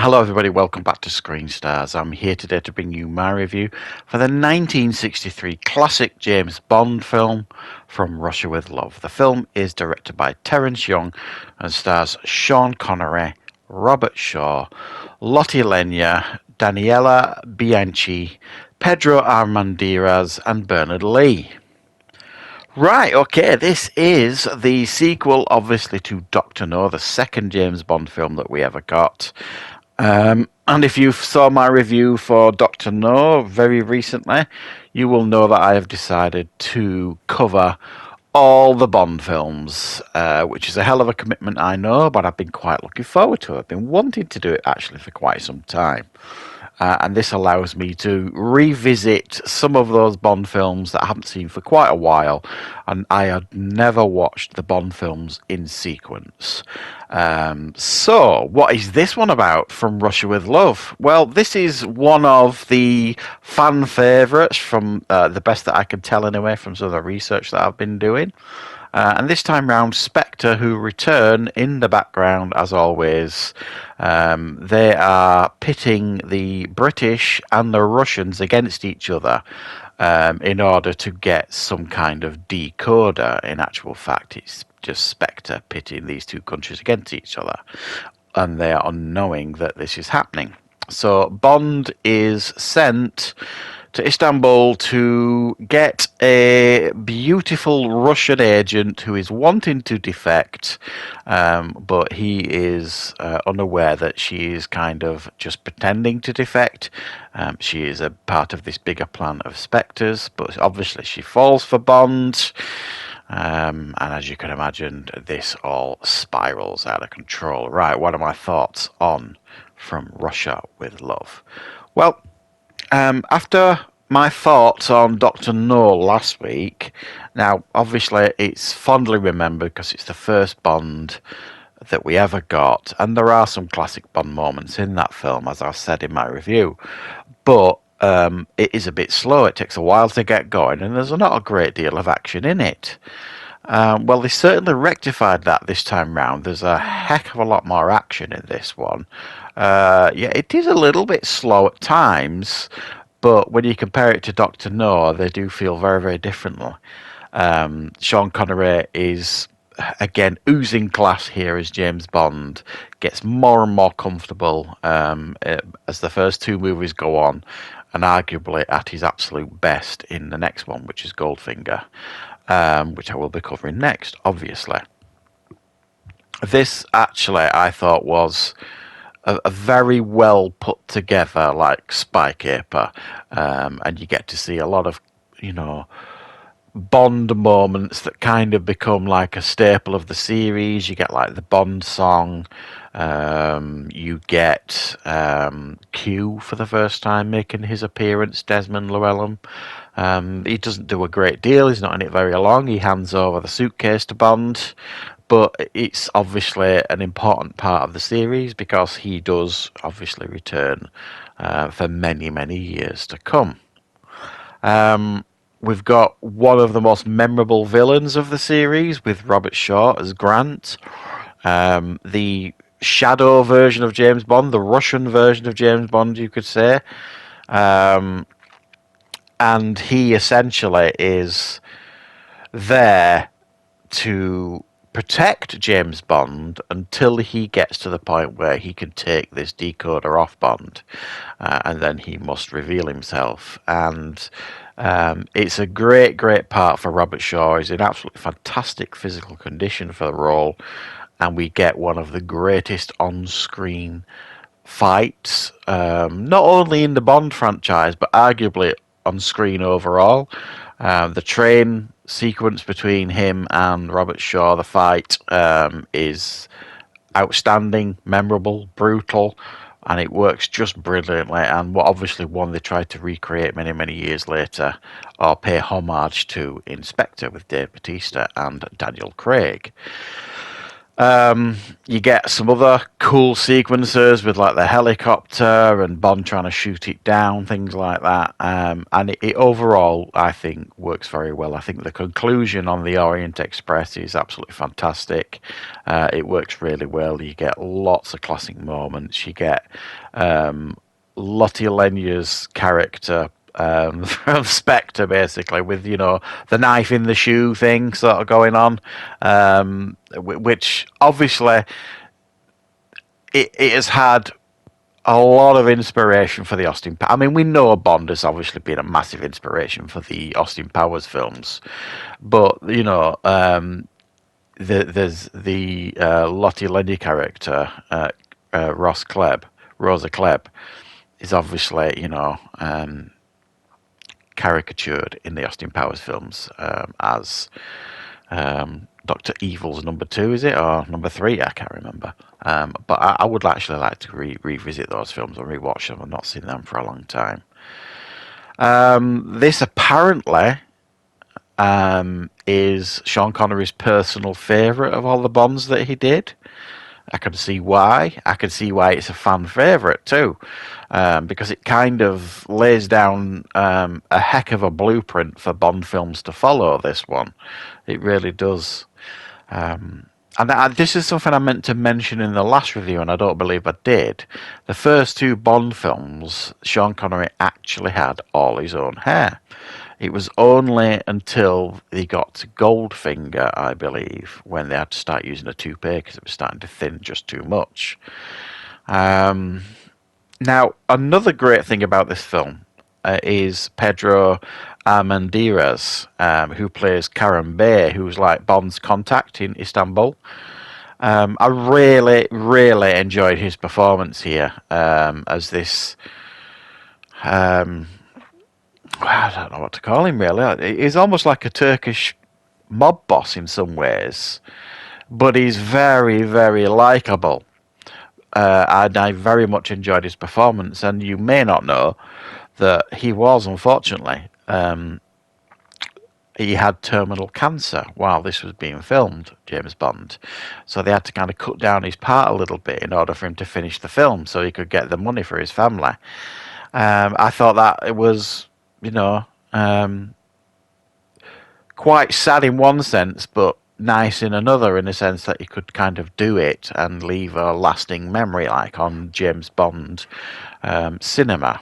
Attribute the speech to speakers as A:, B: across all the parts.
A: Hello, everybody. Welcome back to Screenstars. I'm here today to bring you my review for the 1963 classic James Bond film, From Russia with Love. The film is directed by Terence Young and stars Sean Connery, Robert Shaw, Lottie Lenya, Daniela Bianchi, Pedro Armendariz, and Bernard Lee. Right, okay, this is the sequel, obviously, to Doctor No, the second James Bond film that we ever got. And if you saw my review for Doctor No very recently, you will know that I have decided to cover all the Bond films, which is a hell of a commitment, I know, but I've been quite looking forward to it. I've been wanting to do it actually for quite some time. And this allows me to revisit some of those Bond films that I haven't seen for quite a while, and I had never watched the Bond films in sequence. So, what is this one about, From Russia with Love? Well, this is one of the fan favourites from the best that I can tell anyway from some of the research that I've been doing. And this time round, Spectre, who return in the background as always. They are pitting the British and the Russians against each other in order to get some kind of decoder. In actual fact, it's just Spectre pitting these two countries against each other. And they are unknowing that this is happening. So Bond is sent to Istanbul to get a beautiful Russian agent who is wanting to defect, but he is unaware that she is kind of just pretending to defect. She is a part of this bigger plan of Spectres, but obviously she falls for Bond. And as you can imagine, this all spirals out of control. Right, what are my thoughts on From Russia with Love? Well, after my thoughts on Doctor No last week, now obviously it's fondly remembered because it's the first Bond that we ever got, and there are some classic Bond moments in that film, as I said in my review, but it is a bit slow. It takes a while to get going, and there's not a great deal of action in it. Well, they certainly rectified that this time round. There's a heck of a lot more action in this one. Yeah, it is a little bit slow at times, but when you compare it to Doctor No, they do feel very, very differently. Sean Connery is, again, oozing class here as James Bond, gets more and more comfortable as the first two movies go on, and arguably at his absolute best in the next one, which is Goldfinger, which I will be covering next, obviously. This actually, I thought, was a very well put together, like, spy caper, and you get to see a lot of, Bond moments that kind of become like a staple of the series. You get like the Bond song. You get Q for the first time making his appearance, Desmond Llewellyn. He doesn't do a great deal. He's not in it very long. He hands over the suitcase to Bond. But it's obviously an important part of the series because he does obviously return for many, many years to come. We've got one of the most memorable villains of the series with Robert Shaw as Grant. The shadow version of James Bond, the Russian version of James Bond, you could say. And he essentially is there to protect James Bond until he gets to the point where he can take this decoder off Bond, and then he must reveal himself. And it's a great, great part for Robert Shaw. He's in absolutely fantastic physical condition for the role, and we get one of the greatest on-screen fights, not only in the Bond franchise, but arguably on screen overall. The train sequence between him and Robert Shaw, the fight, is outstanding, memorable, brutal, and it works just brilliantly. And what obviously one they tried to recreate many, many years later, or pay homage to in Spectre with Dave Bautista and Daniel Craig. You get some other cool sequences with like the helicopter and Bond trying to shoot it down, things like that. And it overall, I think, works very well. I think the conclusion on the Orient Express is absolutely fantastic. It works really well. You get lots of classic moments. You get Lottie Lenya's character from Spectre, basically, with the knife in the shoe thing sort of going on, which obviously it has had a lot of inspiration for the Austin. I mean, we know Bond has obviously been a massive inspiration for the Austin Powers films, but there's the Lottie Lenya character, Rosa Klebb, is obviously caricatured in the Austin Powers films as Dr. Evil's number 2, is it? Or number 3? I can't remember. But I would actually like to revisit those films and rewatch them. I've not seen them for a long time. This apparently is Sean Connery's personal favourite of all the Bonds that he did. I can see why. I can see why it's a fan favourite too, because it kind of lays down a heck of a blueprint for Bond films to follow. This one, it really does. And this is something I meant to mention in the last review, and I don't believe I did. The first 2 Bond films, Sean Connery actually had all his own hair. It was only until they got to Goldfinger, I believe, when they had to start using a toupee because it was starting to thin just too much. Now, another great thing about this film is Pedro Armendáriz, who plays Karen Bey, who's like Bond's contact in Istanbul. I really, really enjoyed his performance here as this... I don't know what to call him, really. He's almost like a Turkish mob boss in some ways, but he's very, very likable. And I very much enjoyed his performance. And you may not know that he was, unfortunately, he had terminal cancer while this was being filmed, James Bond. So they had to kind of cut down his part a little bit in order for him to finish the film so he could get the money for his family. I thought that it was... quite sad in one sense, but nice in another, in a sense that he could kind of do it and leave a lasting memory, like on James Bond cinema.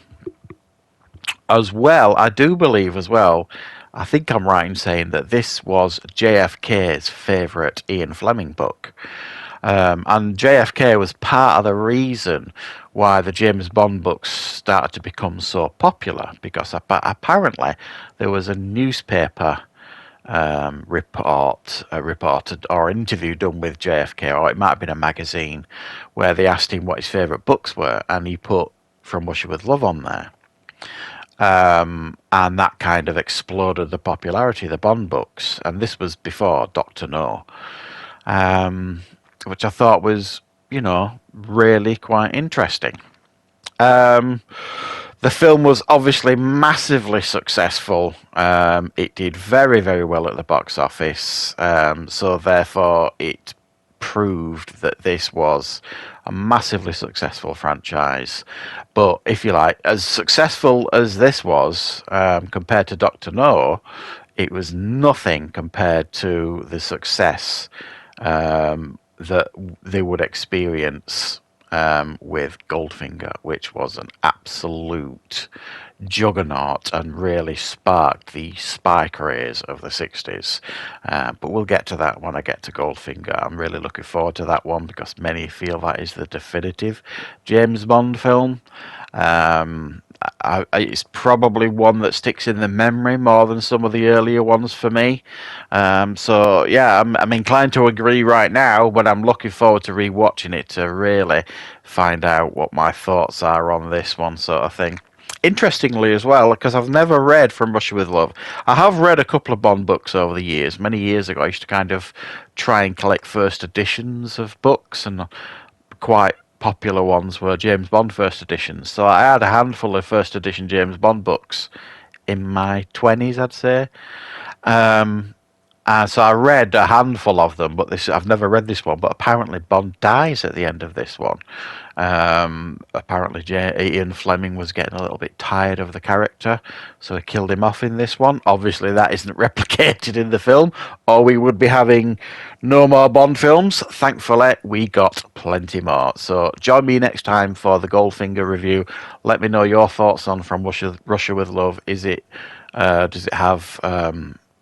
A: As well, I do believe as well, I think I'm right in saying that this was JFK's favourite Ian Fleming book. And JFK was part of the reason why the James Bond books started to become so popular, because apparently there was a newspaper reported or interview done with JFK, or it might have been a magazine, where they asked him what his favourite books were, and he put From Russia with Love on there. And that kind of exploded the popularity of the Bond books, and this was before Dr. No. Which I thought was, really quite interesting. The film was obviously massively successful. It did very, very well at the box office. So therefore, it proved that this was a massively successful franchise. But if you like, as successful as this was compared to Dr. No, it was nothing compared to the success that they would experience with Goldfinger, which was an absolute juggernaut and really sparked the spy craze of the 60s. But we'll get to that when I get to Goldfinger. I'm really looking forward to that one because many feel that is the definitive James Bond film. It's probably one that sticks in the memory more than some of the earlier ones for me. So yeah, I'm inclined to agree right now, but I'm looking forward to rewatching it to really find out what my thoughts are on this one, sort of thing. Interestingly as well, because I've never read From Russia with Love. I have read a couple of Bond books over the years. Many years ago, I used to kind of try and collect first editions of books, and quite popular ones were James Bond first editions. So I had a handful of first edition James Bond books in my 20s, I'd say. And So I read a handful of them, but I've never read this one. But apparently Bond dies at the end of this one. Apparently Ian Fleming was getting a little bit tired of the character, so he killed him off in this one. Obviously, that isn't replicated in the film, or we would be having no more Bond films. Thankfully, we got plenty more. So join me next time for the Goldfinger review. Let me know your thoughts on From Russia with Love. Does it have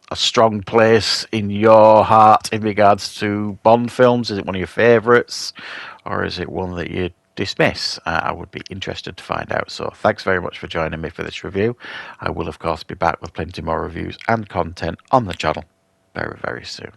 A: a strong place in your heart in regards to Bond films? Is it one of your favourites, or is it one that you dismiss? I would be interested to find out. So thanks very much for joining me for this review. I will, of course, be back with plenty more reviews and content on the channel very, very soon.